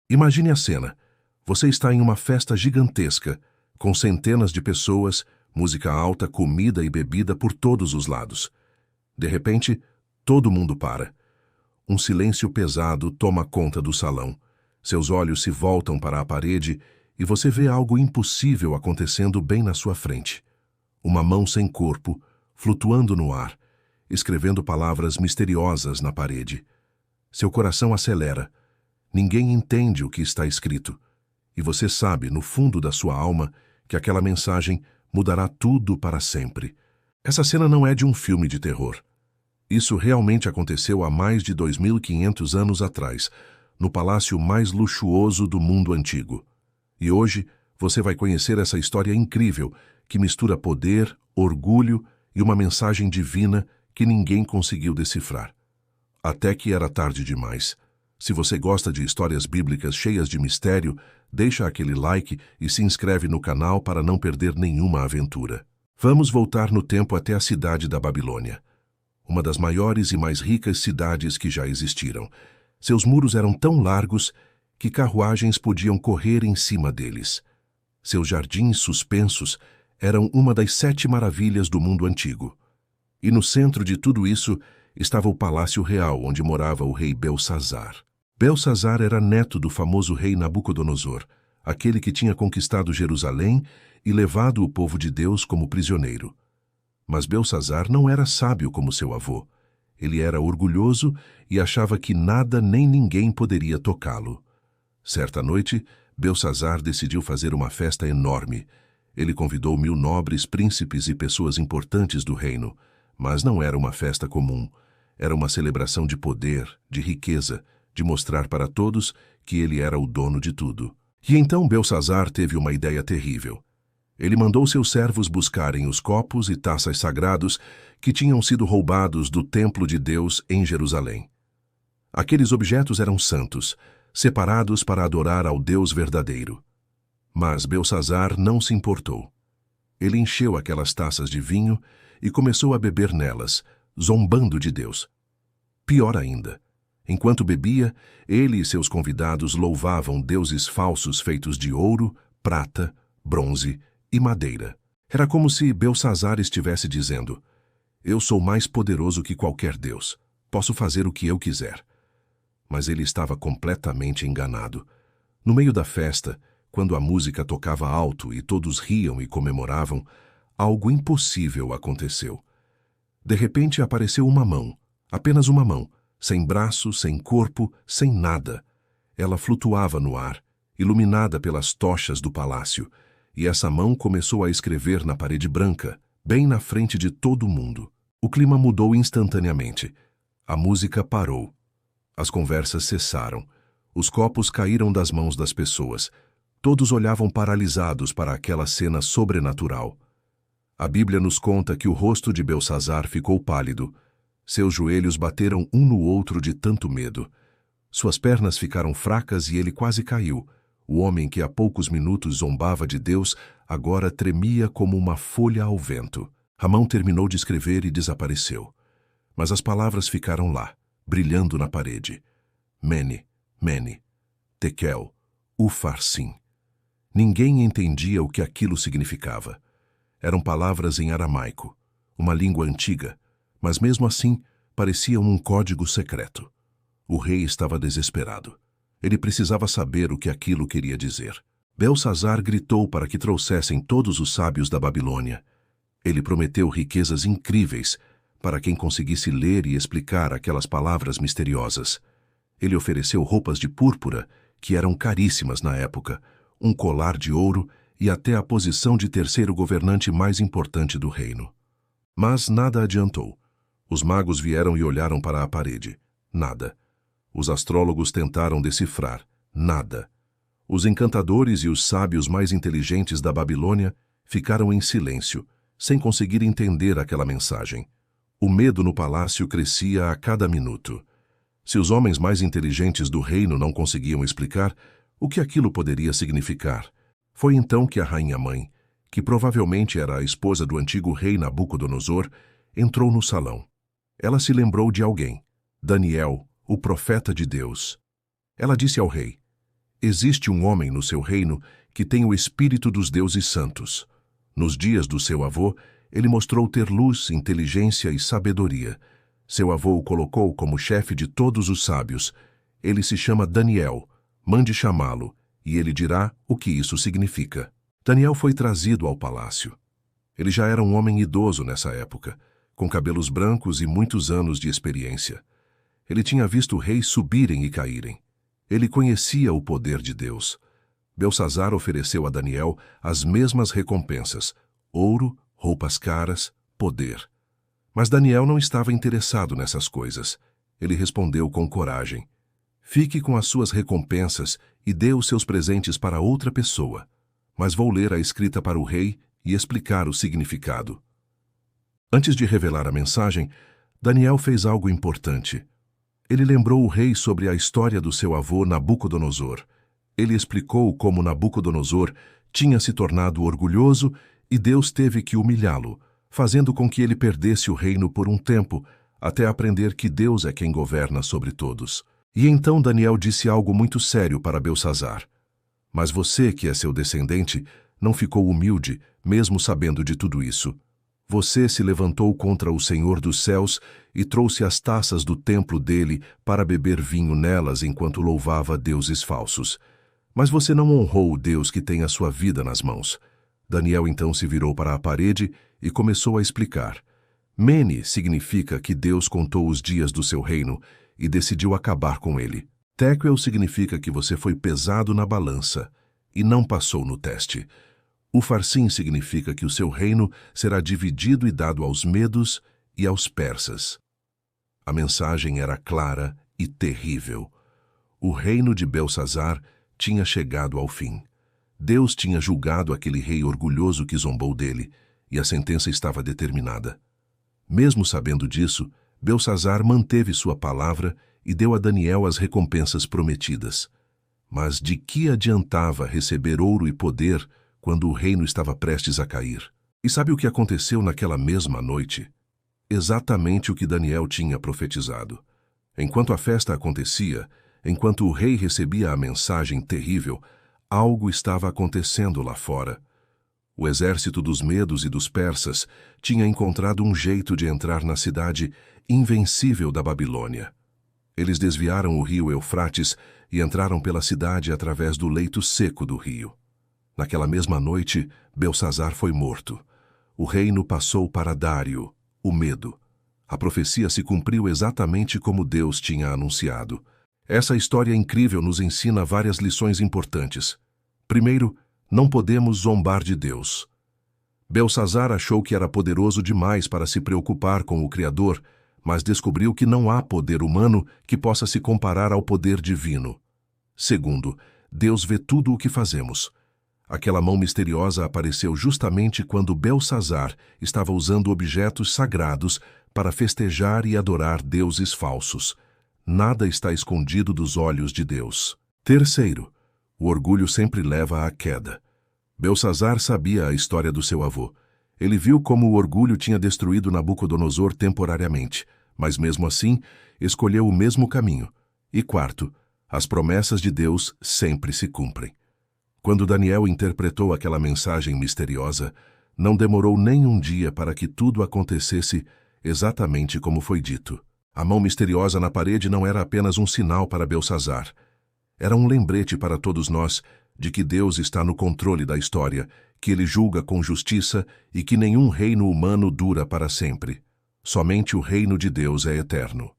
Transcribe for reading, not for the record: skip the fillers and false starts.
Imagine a cena. Você está em uma festa gigantesca, com centenas de pessoas, música alta, comida e bebida por todos os lados. De repente, todo mundo para. Um silêncio pesado toma conta do salão. Seus olhos se voltam para a parede e você vê algo impossível acontecendo bem na sua frente. Uma mão sem corpo, flutuando no ar, escrevendo palavras misteriosas na parede. Seu coração acelera. Ninguém entende o que está escrito. E você sabe, no fundo da sua alma, que aquela mensagem mudará tudo para sempre. Essa cena não é de um filme de terror. Isso realmente aconteceu há mais de 2.500 anos atrás, no palácio mais luxuoso do mundo antigo. E hoje você vai conhecer essa história incrível que mistura poder, orgulho e uma mensagem divina que ninguém conseguiu decifrar. Até que era tarde demais. Se você gosta de histórias bíblicas cheias de mistério, deixa aquele like e se inscreve no canal para não perder nenhuma aventura. Vamos voltar no tempo até a cidade da Babilônia, uma das maiores e mais ricas cidades que já existiram. Seus muros eram tão largos que carruagens podiam correr em cima deles. Seus jardins suspensos eram uma das 7 maravilhas do mundo antigo. E no centro de tudo isso estava o Palácio Real, onde morava o rei Belsazar. Belsazar era neto do famoso rei Nabucodonosor, aquele que tinha conquistado Jerusalém e levado o povo de Deus como prisioneiro. Mas Belsazar não era sábio como seu avô. Ele era orgulhoso e achava que nada nem ninguém poderia tocá-lo. Certa noite, Belsazar decidiu fazer uma festa enorme. Ele convidou 1000 nobres, príncipes e pessoas importantes do reino. Mas não era uma festa comum. Era uma celebração de poder, de riqueza, de mostrar para todos que ele era o dono de tudo. E então Belsazar teve uma ideia terrível. Ele mandou seus servos buscarem os copos e taças sagrados que tinham sido roubados do templo de Deus em Jerusalém. Aqueles objetos eram santos, separados para adorar ao Deus verdadeiro. Mas Belsazar não se importou. Ele encheu aquelas taças de vinho e começou a beber nelas, zombando de Deus. Pior ainda, enquanto bebia, ele e seus convidados louvavam deuses falsos feitos de ouro, prata, bronze e madeira. Era como se Belsazar estivesse dizendo: "Eu sou mais poderoso que qualquer deus. Posso fazer o que eu quiser." Mas ele estava completamente enganado. No meio da festa, quando a música tocava alto e todos riam e comemoravam, algo impossível aconteceu. De repente apareceu uma mão, apenas uma mão, sem braço, sem corpo, sem nada. Ela flutuava no ar, iluminada pelas tochas do palácio, e essa mão começou a escrever na parede branca, bem na frente de todo mundo. O clima mudou instantaneamente. A música parou. As conversas cessaram. Os copos caíram das mãos das pessoas. Todos olhavam paralisados para aquela cena sobrenatural. A Bíblia nos conta que o rosto de Belsazar ficou pálido. Seus joelhos bateram um no outro de tanto medo. Suas pernas ficaram fracas e ele quase caiu. O homem que há poucos minutos zombava de Deus agora tremia como uma folha ao vento. A mão terminou de escrever e desapareceu. Mas as palavras ficaram lá, brilhando na parede. Mene, Mene, Tekel, Ufarsim. Ninguém entendia o que aquilo significava. Eram palavras em aramaico, uma língua antiga, mas mesmo assim pareciam um código secreto. O rei estava desesperado. Ele precisava saber o que aquilo queria dizer. Belsazar gritou para que trouxessem todos os sábios da Babilônia. Ele prometeu riquezas incríveis para quem conseguisse ler e explicar aquelas palavras misteriosas. Ele ofereceu roupas de púrpura, que eram caríssimas na época, um colar de ouro e até a posição de terceiro governante mais importante do reino. Mas nada adiantou. Os magos vieram e olharam para a parede. Nada. Os astrólogos tentaram decifrar. Nada. Os encantadores e os sábios mais inteligentes da Babilônia ficaram em silêncio, sem conseguir entender aquela mensagem. O medo no palácio crescia a cada minuto. Se os homens mais inteligentes do reino não conseguiam explicar o que aquilo poderia significar, foi então que a rainha-mãe, que provavelmente era a esposa do antigo rei Nabucodonosor, entrou no salão. Ela se lembrou de alguém, Daniel, o profeta de Deus. Ela disse ao rei: Existe um homem no seu reino que tem o espírito dos deuses santos. Nos dias do seu avô, ele mostrou ter luz, inteligência e sabedoria. Seu avô o colocou como chefe de todos os sábios. Ele se chama Daniel. Mande chamá-lo, e ele dirá o que isso significa. Daniel foi trazido ao palácio. Ele já era um homem idoso nessa época, com cabelos brancos e muitos anos de experiência. Ele tinha visto reis subirem e caírem. Ele conhecia o poder de Deus. Belsazar ofereceu a Daniel as mesmas recompensas: ouro, roupas caras, poder. Mas Daniel não estava interessado nessas coisas. Ele respondeu com coragem: fique com as suas recompensas e dê os seus presentes para outra pessoa. Mas vou ler a escrita para o rei e explicar o significado. Antes de revelar a mensagem, Daniel fez algo importante. Ele lembrou o rei sobre a história do seu avô Nabucodonosor. Ele explicou como Nabucodonosor tinha se tornado orgulhoso e Deus teve que humilhá-lo, fazendo com que ele perdesse o reino por um tempo, até aprender que Deus é quem governa sobre todos. E então Daniel disse algo muito sério para Belsazar: mas você, que é seu descendente, não ficou humilde, mesmo sabendo de tudo isso. Você se levantou contra o Senhor dos céus e trouxe as taças do templo dele para beber vinho nelas enquanto louvava deuses falsos. Mas você não honrou o Deus que tem a sua vida nas mãos. Daniel então se virou para a parede e começou a explicar. Mene significa que Deus contou os dias do seu reino e decidiu acabar com ele. Tekel significa que você foi pesado na balança e não passou no teste. Ufarsim significa que o seu reino será dividido e dado aos medos e aos persas. A mensagem era clara e terrível. O reino de Belsazar tinha chegado ao fim. Deus tinha julgado aquele rei orgulhoso que zombou dele, e a sentença estava determinada. Mesmo sabendo disso, Belsazar manteve sua palavra e deu a Daniel as recompensas prometidas. Mas de que adiantava receber ouro e poder quando o reino estava prestes a cair? E sabe o que aconteceu naquela mesma noite? Exatamente o que Daniel tinha profetizado. Enquanto a festa acontecia, enquanto o rei recebia a mensagem terrível, algo estava acontecendo lá fora. O exército dos medos e dos persas tinha encontrado um jeito de entrar na cidade invencível da Babilônia. Eles desviaram o rio Eufrates e entraram pela cidade através do leito seco do rio. Naquela mesma noite, Belsazar foi morto. O reino passou para Dário, o Medo. A profecia se cumpriu exatamente como Deus tinha anunciado. Essa história incrível nos ensina várias lições importantes. Primeiro, não podemos zombar de Deus. Belsazar achou que era poderoso demais para se preocupar com o Criador, mas descobriu que não há poder humano que possa se comparar ao poder divino. Segundo, Deus vê tudo o que fazemos. Aquela mão misteriosa apareceu justamente quando Belsazar estava usando objetos sagrados para festejar e adorar deuses falsos. Nada está escondido dos olhos de Deus. Terceiro, o orgulho sempre leva à queda. Belsazar sabia a história do seu avô. Ele viu como o orgulho tinha destruído Nabucodonosor temporariamente, mas mesmo assim, escolheu o mesmo caminho. E quarto, as promessas de Deus sempre se cumprem. Quando Daniel interpretou aquela mensagem misteriosa, não demorou nem um dia para que tudo acontecesse exatamente como foi dito. A mão misteriosa na parede não era apenas um sinal para Belsazar. Era um lembrete para todos nós de que Deus está no controle da história, que Ele julga com justiça e que nenhum reino humano dura para sempre. Somente o reino de Deus é eterno.